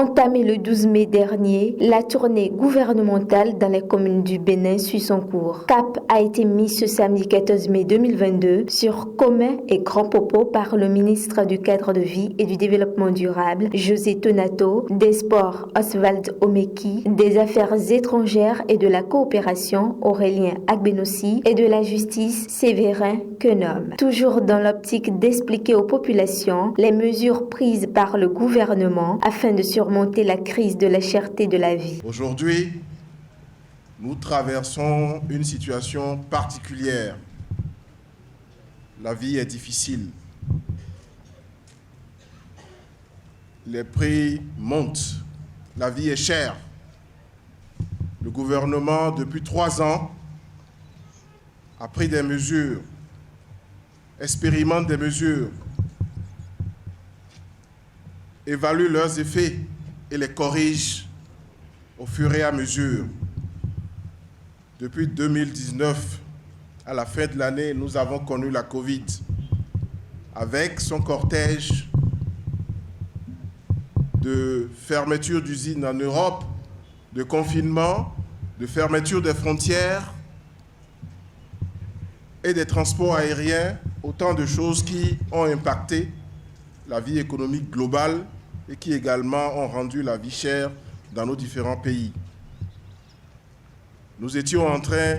Entamée le 12 mai dernier, la tournée gouvernementale dans les communes du Bénin suit son cours. Cap a été mis ce samedi 14 mai 2022 sur commun et grand popo par le ministre du Cadre de vie et du Développement durable, José Tonato, des Sports, Oswald Omeki, des Affaires étrangères et de la coopération, Aurélien Agbenossi, et de la Justice, Séverin Quenom. Toujours dans l'optique d'expliquer aux populations les mesures prises par le gouvernement afin de surmonter la crise de la cherté de la vie. Aujourd'hui, nous traversons une situation particulière. La vie est difficile. Les prix montent. La vie est chère. Le gouvernement, depuis 3 ans, a pris des mesures, expérimente des mesures, évalue leurs effets et les corrige au fur et à mesure. Depuis 2019, à la fin de l'année, nous avons connu la Covid avec son cortège de fermeture d'usines en Europe, de confinement, de fermeture des frontières et des transports aériens, autant de choses qui ont impacté la vie économique globale et qui également ont rendu la vie chère dans nos différents pays. Nous étions en train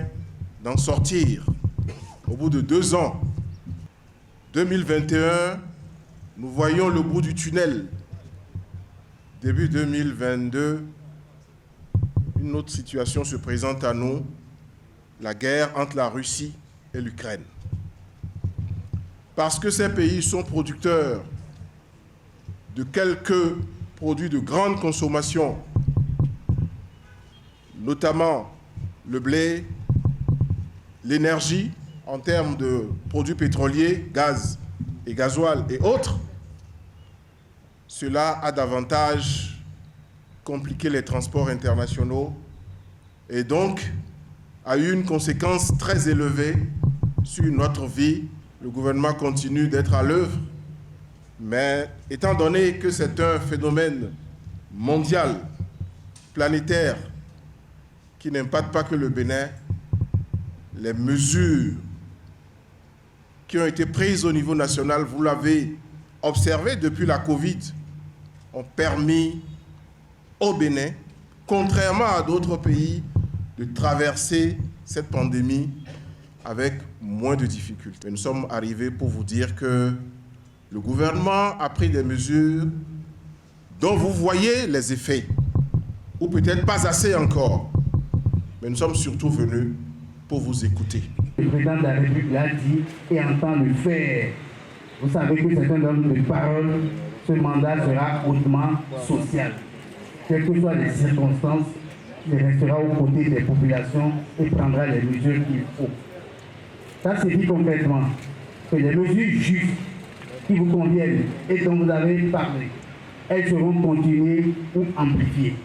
d'en sortir au bout de 2 ans. 2021, nous voyons le bout du tunnel. Début 2022, une autre situation se présente à nous, la guerre entre la Russie et l'Ukraine. Parce que ces pays sont producteurs de quelques produits de grande consommation, notamment le blé, l'énergie en termes de produits pétroliers, gaz et gasoil et autres, cela a davantage compliqué les transports internationaux et donc a eu une conséquence très élevée sur notre vie. Le gouvernement continue d'être à l'œuvre, mais étant donné que c'est un phénomène mondial, planétaire, qui n'impacte pas que le Bénin, les mesures qui ont été prises au niveau national, vous l'avez observé depuis la Covid, ont permis au Bénin, contrairement à d'autres pays, de traverser cette pandémie avec moins de difficultés. Nous sommes arrivés pour vous dire que le gouvernement a pris des mesures dont vous voyez les effets, ou peut-être pas assez encore, mais nous sommes surtout venus pour vous écouter. Le président de la République l'a dit et entend le faire. Vous savez que c'est un homme de parole. Ce mandat sera hautement social. Quelles que soient les circonstances, il restera aux côtés des populations et prendra les mesures qu'il faut. Ça, c'est dit concrètement que les mesures justes qui vous conviennent et dont vous avez parlé, elles seront continuées ou amplifiées.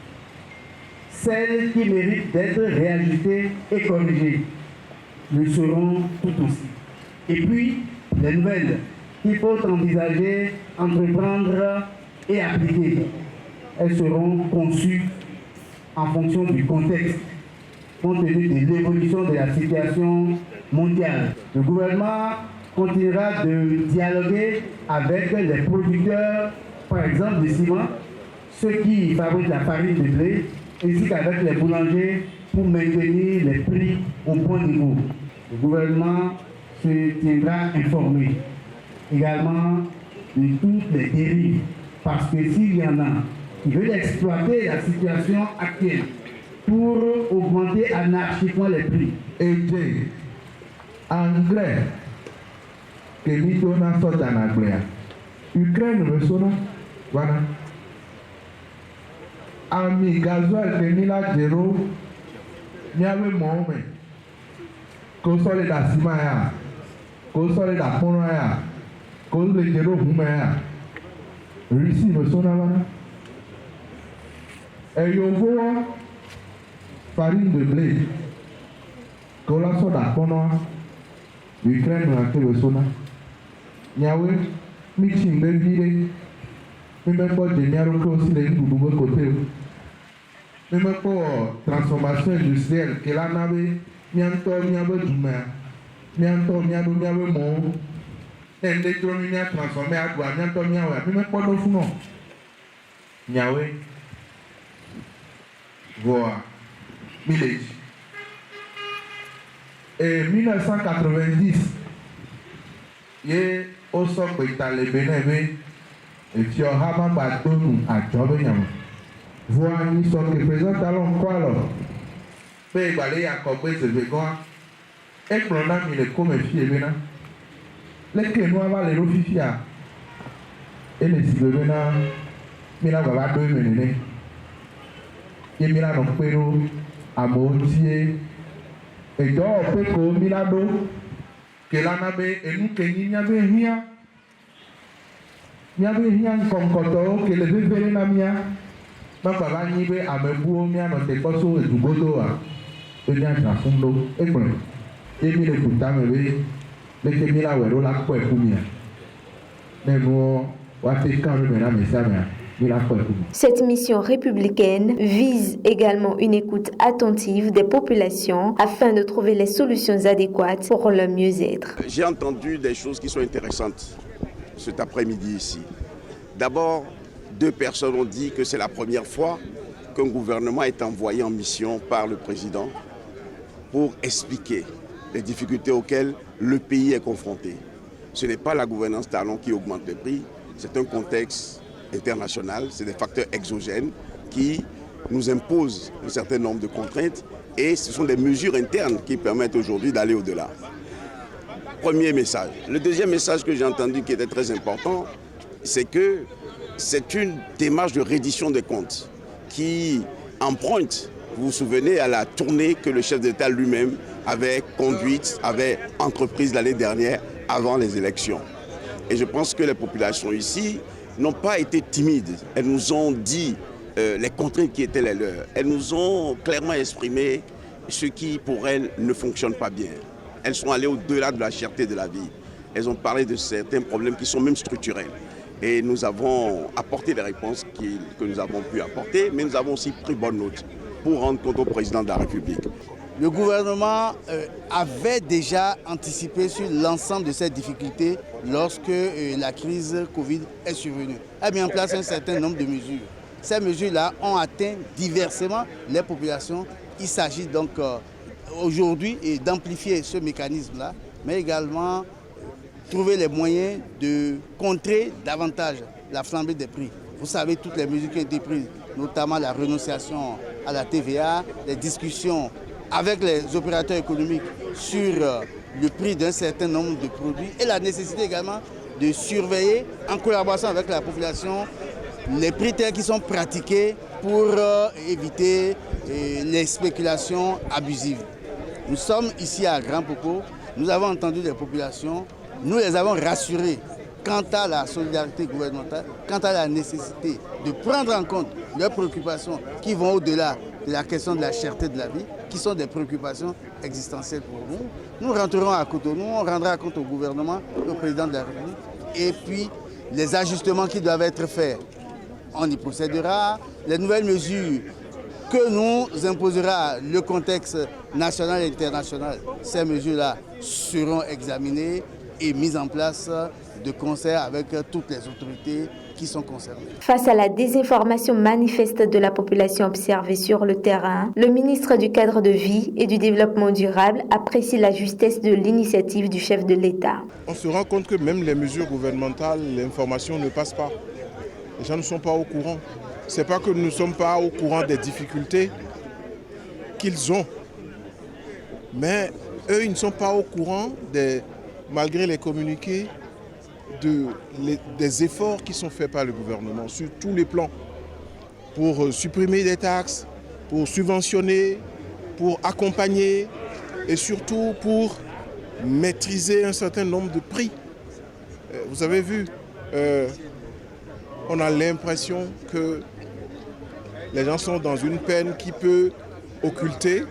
Celles qui méritent d'être réajustées et corrigées le seront tout aussi. Et puis, les nouvelles qu'il faut envisager, entreprendre et appliquer, elles seront conçues en fonction du contexte, compte tenu de l'évolution de la situation mondiale. Le gouvernement continuera de dialoguer avec les producteurs, par exemple de ciment, ceux qui fabriquent la farine de blé, ainsi qu'avec les boulangers pour maintenir les prix au bon niveau. Le gouvernement se tiendra informé également de toutes les dérives, parce que s'il y en a qui veulent exploiter la situation actuelle pour augmenter anarchiquement les prix. Et anglais que l'Itona sort en anglais. Ukraine me sonne, voilà. Ami gasoil que Mila Jero, Niawe Mohamed, qu'on soit la Simaya, qu'on soit la Ponaya, qu'on le Jero Humaya. Russie me sonne, voilà. Et Yovo, farine de blé, qu'on la soit la Ponaya, l'Ukraine me a fait le sonne. Niawe, mixing de vide. Même pas de niaro que aussi les nouveaux côtés. Même pas transformation industrielle que là n'avait mianto miabe duma, mianto miado miabe mon. L'électromia transformé à quoi mianto miawe. Même pas de fou non. Miawe. Voilà. Village. Et 1990, il y a au socle italien bénévé et puis on a un bateau à Jobéniam. Voilà, nous sommes les présidents talons quoi alors? Mais il va aller à Cobé, c'est végan. Et qu'on a mis les comme filles, bien. Les que nous avons les officiers. Et les civils, mais là, on va deux mener. Et là, on peut à Moutier. Et donc, on peut qu'on milado, que là, et nous, que n'y avait rien. Il n'y avait rien comme quand que les bébés n'a mia. Ma papa n'y avait à me bourrer, mia, notre poisson et du bodo. Et bien, à fond d'eau. Et bon, et mis le couteau, mais les kémila, ouais, l'eau la couette pour mia. Mais bon, on va faire quand même, mais ça, mais. Cette mission républicaine vise également une écoute attentive des populations afin de trouver les solutions adéquates pour leur mieux-être. J'ai entendu des choses qui sont intéressantes cet après-midi ici. D'abord, 2 personnes ont dit que c'est la première fois qu'un gouvernement est envoyé en mission par le président pour expliquer les difficultés auxquelles le pays est confronté. Ce n'est pas la gouvernance talon qui augmente les prix, c'est un contexte international, c'est des facteurs exogènes qui nous imposent un certain nombre de contraintes et ce sont des mesures internes qui permettent aujourd'hui d'aller au-delà. Premier message. Le deuxième message que j'ai entendu qui était très important, c'est que c'est une démarche de reddition des comptes qui emprunte, vous vous souvenez, à la tournée que le chef d'État lui-même avait conduite, avait entreprise l'année dernière avant les élections. Et je pense que les populations ici n'ont pas été timides. Elles nous ont dit les contraintes qui étaient les leurs. Elles nous ont clairement exprimé ce qui, pour elles, ne fonctionne pas bien. Elles sont allées au-delà de la cherté de la vie. Elles ont parlé de certains problèmes qui sont même structurels. Et nous avons apporté les réponses que nous avons pu apporter, mais nous avons aussi pris bonne note pour rendre compte au président de la République. Le gouvernement avait déjà anticipé sur l'ensemble de ces difficultés lorsque la crise Covid est survenue. Il a mis en place un certain nombre de mesures. Ces mesures-là ont atteint diversement les populations. Il s'agit donc aujourd'hui d'amplifier ce mécanisme-là, mais également trouver les moyens de contrer davantage la flambée des prix. Vous savez toutes les mesures qui ont été prises, notamment la renonciation à la TVA, les discussions avec les opérateurs économiques sur le prix d'un certain nombre de produits et la nécessité également de surveiller en collaboration avec la population les prix tels qui sont pratiqués pour éviter les spéculations abusives. Nous sommes ici à Grand Popo, nous avons entendu les populations, nous les avons rassurés quant à la solidarité gouvernementale, quant à la nécessité de prendre en compte leurs préoccupations qui vont au-delà de la question de la cherté de la vie, qui sont des préoccupations existentielles pour nous. Nous rentrerons à Cotonou, on rendra compte au gouvernement, au président de la République, et puis les ajustements qui doivent être faits, on y procédera. Les nouvelles mesures que nous imposera le contexte national et international, ces mesures-là seront examinées et mises en place de concert avec toutes les autorités qui sont concernées. Face à la désinformation manifeste de la population observée sur le terrain, le ministre du Cadre de vie et du Développement durable apprécie la justesse de l'initiative du chef de l'État. On se rend compte que même les mesures gouvernementales, l'information ne passe pas. Les gens ne sont pas au courant. Ce n'est pas que nous ne sommes pas au courant des difficultés qu'ils ont. Mais eux, ils ne sont pas au courant, malgré les communiqués, des efforts qui sont faits par le gouvernement sur tous les plans pour supprimer des taxes, pour subventionner, pour accompagner et surtout pour maîtriser un certain nombre de prix. Vous avez vu, on a l'impression que les gens sont dans une peine qui peut occulter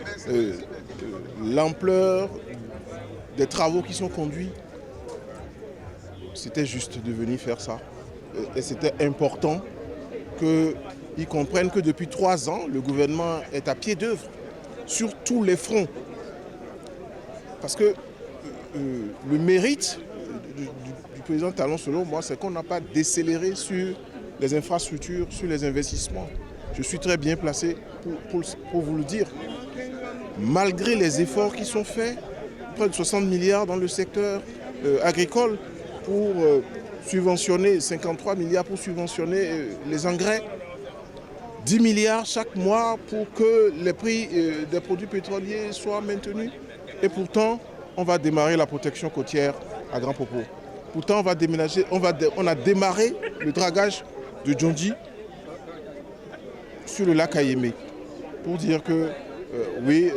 l'ampleur des travaux qui sont conduits. C'était juste de venir faire ça. et c'était important qu'ils comprennent que depuis 3 ans, le gouvernement est à pied d'œuvre sur tous les fronts. Parce que le mérite du président Talon, selon moi, c'est qu'on n'a pas décéléré sur les infrastructures, sur les investissements. Je suis très bien placé pour vous le dire. Malgré les efforts qui sont faits, près de 60 milliards dans le secteur agricole pour subventionner, 53 milliards pour subventionner les engrais, 10 milliards chaque mois pour que les prix des produits pétroliers soient maintenus. Et pourtant, on va démarrer la protection côtière à Grand Popo. Pourtant, on a démarré le dragage de Djondji sur le lac Ayémé. Pour dire que oui,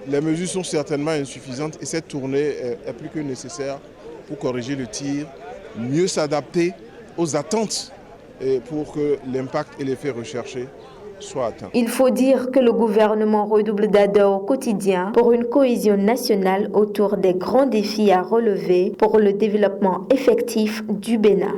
les mesures sont certainement insuffisantes et cette tournée est plus que nécessaire pour corriger le tir, mieux s'adapter aux attentes et pour que l'impact et l'effet recherché soient atteints. Il faut dire que le gouvernement redouble d'ardeur au quotidien pour une cohésion nationale autour des grands défis à relever pour le développement effectif du Bénin.